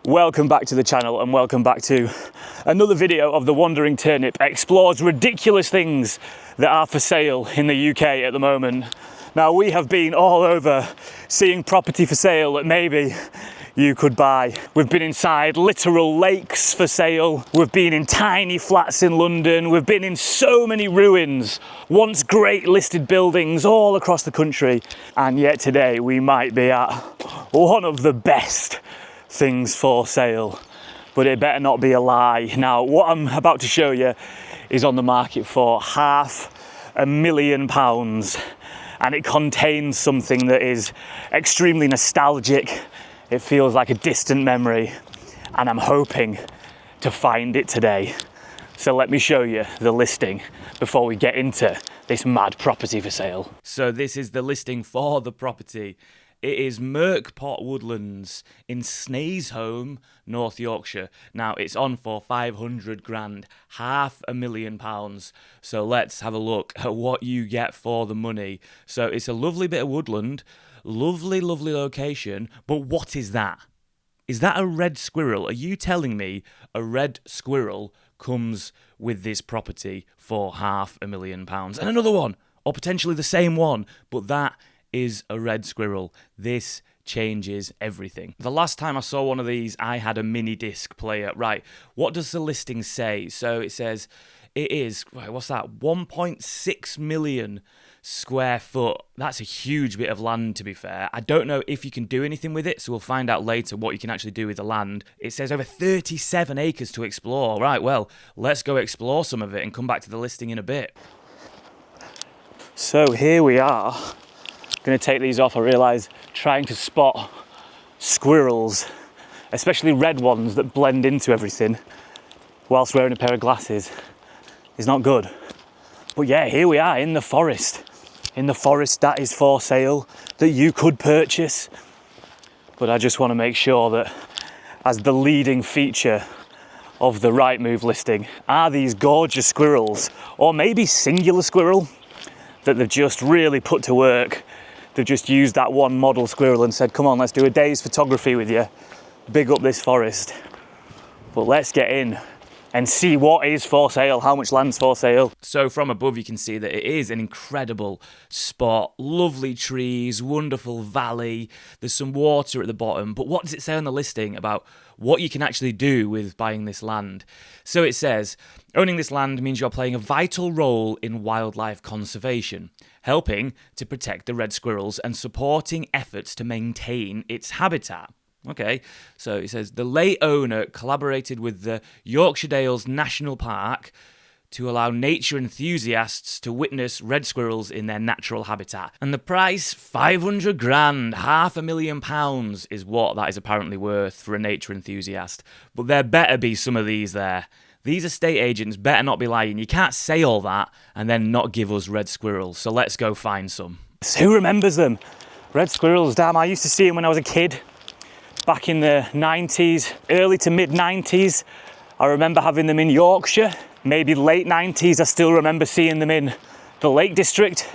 Welcome back to the channel and welcome back to another video of the Wandering Turnip explores ridiculous things that are for sale in the UK at the moment. Now, we have been all over seeing property for sale that maybe you could buy. We've been inside literal lakes for sale. We've been in tiny flats in London. We've been in so many ruins, once great listed buildings all across the country. And yet today we might be at one of the best things for sale, but it better not be a lie. Now, what I'm about to show you is on the market for £500,000, and it contains something that is extremely nostalgic. It feels like a distant memory, and I'm hoping to find it today. So let me show you the listing before we get into this mad property for sale. So this is the listing for the property. It is Mirkpot Woodlands in Snaysholme, North Yorkshire. Now, it's on for 500 grand, £500,000. So let's have a look at what you get for the money. So it's a lovely bit of woodland, lovely, lovely location. But what is that? Is that a red squirrel? Are you telling me a red squirrel comes with this property for £500,000? And another one, or potentially the same one, but that is a red squirrel. This changes everything. The last time I saw one of these, I had a mini disc player. Right, what does the listing say? So it says it is, what's that, 1.6 million square foot. That's a huge bit of land, to be fair. I don't know if you can do anything with it, so we'll find out later what you can actually do with the land. It says over 37 acres to explore. Right, well, let's go explore some of it and come back to the listing in a bit. So here we are. Going to take these off. I realise trying to spot squirrels, especially red ones that blend into everything whilst wearing a pair of glasses, is not good. But yeah, here we are in the forest that is for sale, that you could purchase. But I just want to make sure that as the leading feature of the Rightmove listing are these gorgeous squirrels, or maybe singular squirrel that they've just really put to work. They've just used that one model squirrel and said, come on, let's do a day's photography with you. Big up this forest. But let's get in and see what is for sale, how much land's for sale. So from above you can see that it is an incredible spot. Lovely trees, wonderful valley. There's some water at the bottom. But what does it say on the listing about what you can actually do with buying this land? So it says, owning this land means you're playing a vital role in wildlife conservation, helping to protect the red squirrels and supporting efforts to maintain its habitat. Okay, so it says the late owner collaborated with the Yorkshire Dales National Park to allow nature enthusiasts to witness red squirrels in their natural habitat. And the price, 500 grand, £500,000 is what that is apparently worth for a nature enthusiast. But there better be some of these there. These estate agents better not be lying. You can't say all that and then not give us red squirrels. So let's go find some. So who remembers them? Red squirrels, damn, I used to see them when I was a kid. Back in the 90s, early to mid 90s. I remember having them in Yorkshire. Maybe late 90s, I still remember seeing them in the Lake District.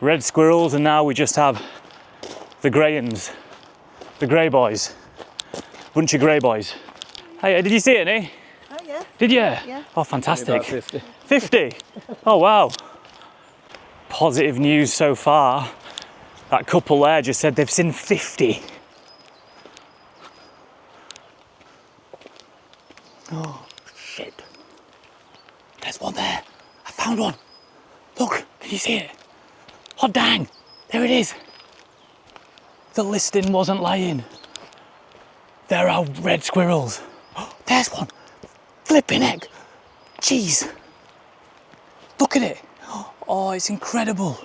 Red squirrels, and now we just have the greyens, the grey boys. Bunch of grey boys. Hey, did you see any? Oh yeah. Did you? Yeah. Oh, fantastic. About 50. 50? Oh, wow. Positive news so far. That couple there just said they've seen 50. Oh, shit. There's one there. I found one. Look, can you see it? Oh, dang. There it is. The listing wasn't lying. There are red squirrels. Oh, there's one. Flipping heck. Jeez. Look at it. Oh, it's incredible.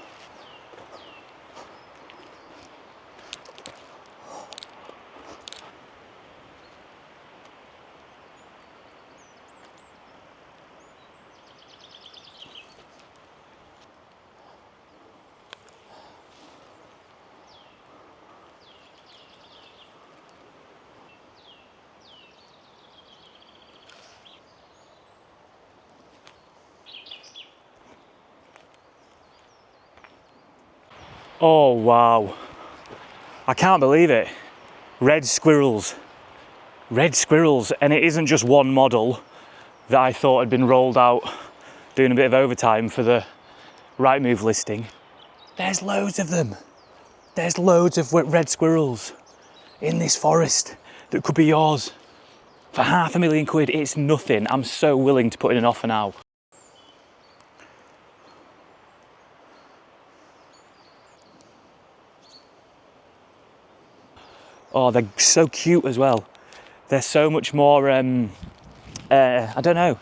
Oh, wow. I can't believe it. Red squirrels. red squirrels, and it isn't just one model that I thought had been rolled out doing a bit of overtime for the Rightmove listing. There's loads of them. There's loads of red squirrels in this forest that could be yours. For £500,000, it's nothing. I'm so willing to put in an offer now. Oh, they're so cute as well. They're so much more, I don't know,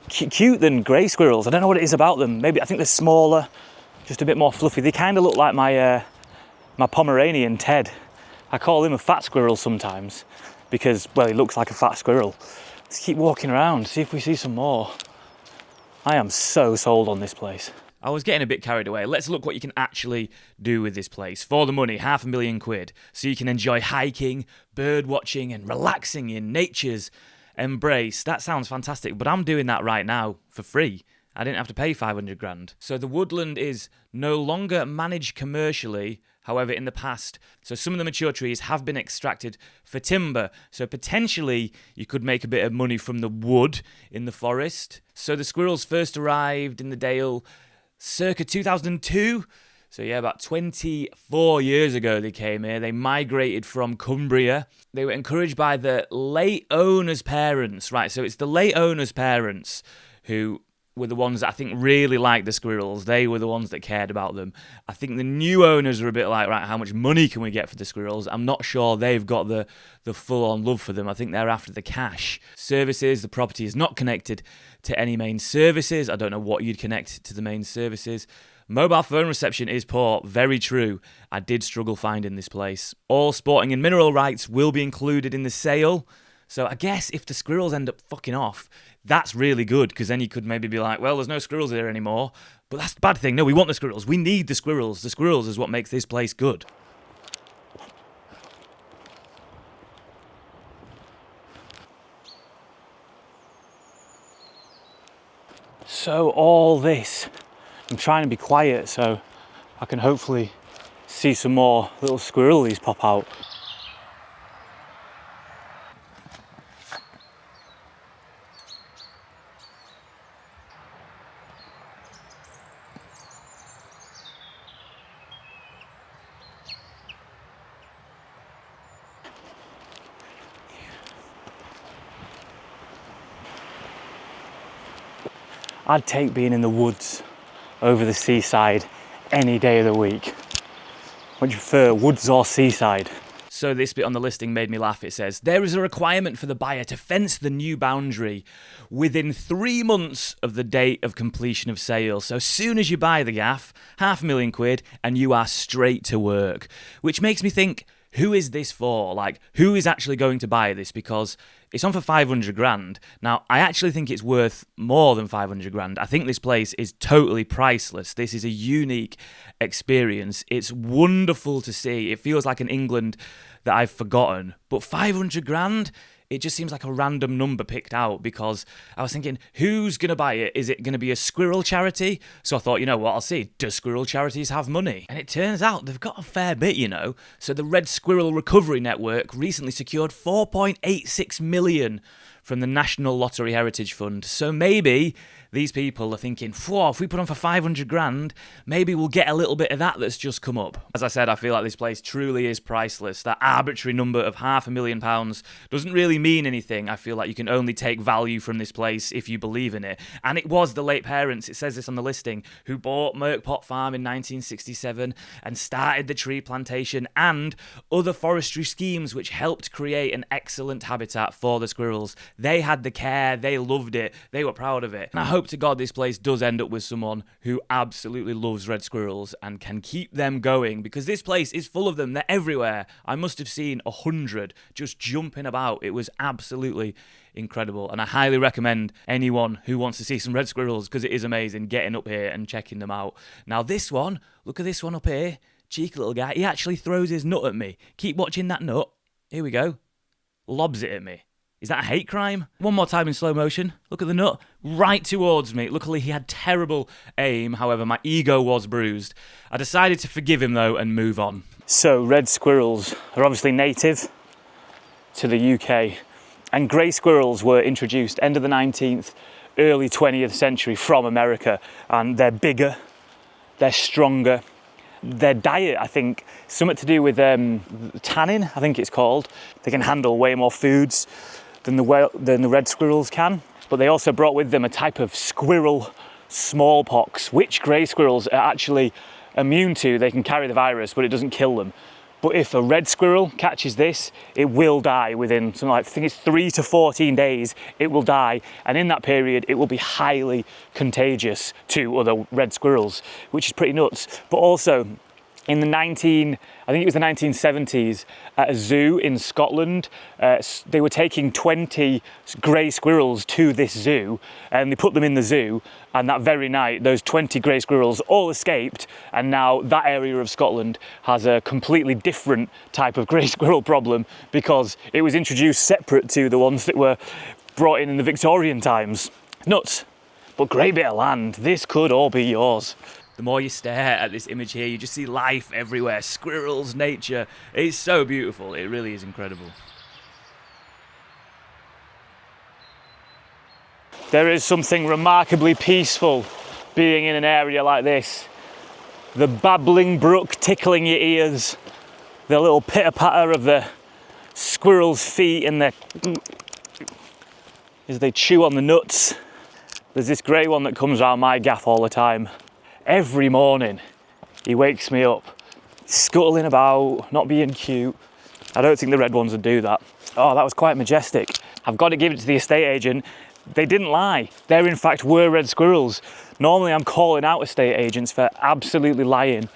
cute than grey squirrels. I don't know what it is about them. Maybe I think they're smaller, just a bit more fluffy. They kind of look like my Pomeranian Ted. I call him a fat squirrel sometimes because, well, he looks like a fat squirrel. Let's keep walking around, see if we see some more. I am so sold on this place. I was getting a bit carried away. Let's look what you can actually do with this place. For the money, £500,000, so you can enjoy hiking, bird watching and relaxing in nature's embrace. That sounds fantastic, but I'm doing that right now for free. I didn't have to pay 500 grand. So the woodland is no longer managed commercially, however, in the past. So some of the mature trees have been extracted for timber. So potentially you could make a bit of money from the wood in the forest. So the squirrels first arrived in the Dale circa 2002. So yeah, about 24 years ago they came here. They migrated from Cumbria. They were encouraged by the late owner's parents. Right, so it's the late owner's parents who were the ones that I think really liked the squirrels. They were the ones that cared about them. I think the new owners were a bit like, right, how much money can we get for the squirrels? I'm not sure they've got the full-on love for them. I think they're after the cash. Services, the property is not connected to any main services. I don't know what you'd connect to the main services. Mobile phone reception is poor. Very true. I did struggle finding this place. All sporting and mineral rights will be included in the sale. So I guess if the squirrels end up fucking off, that's really good, because then you could maybe be like, well, there's no squirrels here anymore. But that's the bad thing. No, we want the squirrels. We need the squirrels. The squirrels is what makes this place good. So all this, I'm trying to be quiet so I can hopefully see some more little squirrelies pop out. I'd take being in the woods over the seaside any day of the week. Would you prefer, woods or seaside? So this bit on the listing made me laugh. It says, there is a requirement for the buyer to fence the new boundary within 3 months of the date of completion of sale. So as soon as you buy the gaff, £500,000 and you are straight to work. Which makes me think, who is this for? Like, who is actually going to buy this? Because it's on for 500 grand. Now, I actually think it's worth more than 500 grand. I think this place is totally priceless. This is a unique experience. It's wonderful to see. It feels like an England that I've forgotten. But 500 grand? It just seems like a random number picked out, because I was thinking, who's going to buy it? Is it going to be a squirrel charity? So I thought, you know what, I'll see. Do squirrel charities have money? And it turns out they've got a fair bit, you know. So the Red Squirrel Recovery Network recently secured 4.86 million from the National Lottery Heritage Fund. So maybe these people are thinking, whoa, if we put on for 500 grand, maybe we'll get a little bit of that's just come up. As I said, I feel like this place truly is priceless. That arbitrary number of £500,000 doesn't really mean anything. I feel like you can only take value from this place if you believe in it. And it was the late parents, it says this on the listing, who bought Merkpot Farm in 1967 and started the tree plantation and other forestry schemes which helped create an excellent habitat for the squirrels. They had the care, they loved it, they were proud of it. And I hope to God this place does end up with someone who absolutely loves red squirrels and can keep them going, because this place is full of them. They're everywhere. I must have seen 100 just jumping about. It was absolutely incredible, and I highly recommend anyone who wants to see some red squirrels, because it is amazing, getting up here and checking them out. Now this one, look at this one up here. Cheeky little guy. He actually throws his nut at me. Keep watching that nut. Here we go. Lobs it at me. Is that a hate crime? One more time in slow motion. Look at the nut. Right towards me. Luckily, he had terrible aim. However, my ego was bruised. I decided to forgive him, though, and move on. So, red squirrels are obviously native to the UK. And grey squirrels were introduced end of the 19th, early 20th century from America, and they're bigger, they're stronger. Their diet, I think, something to do with tannin, I think it's called. They can handle way more foods than the red squirrels can. But they also brought with them a type of squirrel smallpox, which grey squirrels are actually immune to. They can carry the virus, but it doesn't kill them. But if a red squirrel catches this, it will die within something like, I think it's 3 to 14 days, it will die. And in that period, it will be highly contagious to other red squirrels, which is pretty nuts. But also, in the 1970s, at a zoo in Scotland, they were taking 20 grey squirrels to this zoo, and they put them in the zoo, and that very night, those 20 grey squirrels all escaped, and now that area of Scotland has a completely different type of grey squirrel problem because it was introduced separate to the ones that were brought in the Victorian times. Nuts. But great bit of land. This could all be yours. The more you stare at this image here, you just see life everywhere. Squirrels, nature. It's so beautiful. It really is incredible. There is something remarkably peaceful being in an area like this. The babbling brook tickling your ears, the little pitter-patter of the squirrels' feet and as they chew on the nuts. There's this grey one that comes around my gaff all the time. Every morning, he wakes me up, scuttling about, not being cute. I don't think the red ones would do that. Oh, that was quite majestic. I've got to give it to the estate agent. They didn't lie. There, in fact, were red squirrels. Normally, I'm calling out estate agents for absolutely lying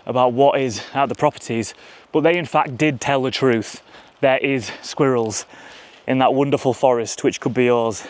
about what is at the properties, but they, in fact, did tell the truth. There is squirrels in that wonderful forest, which could be yours.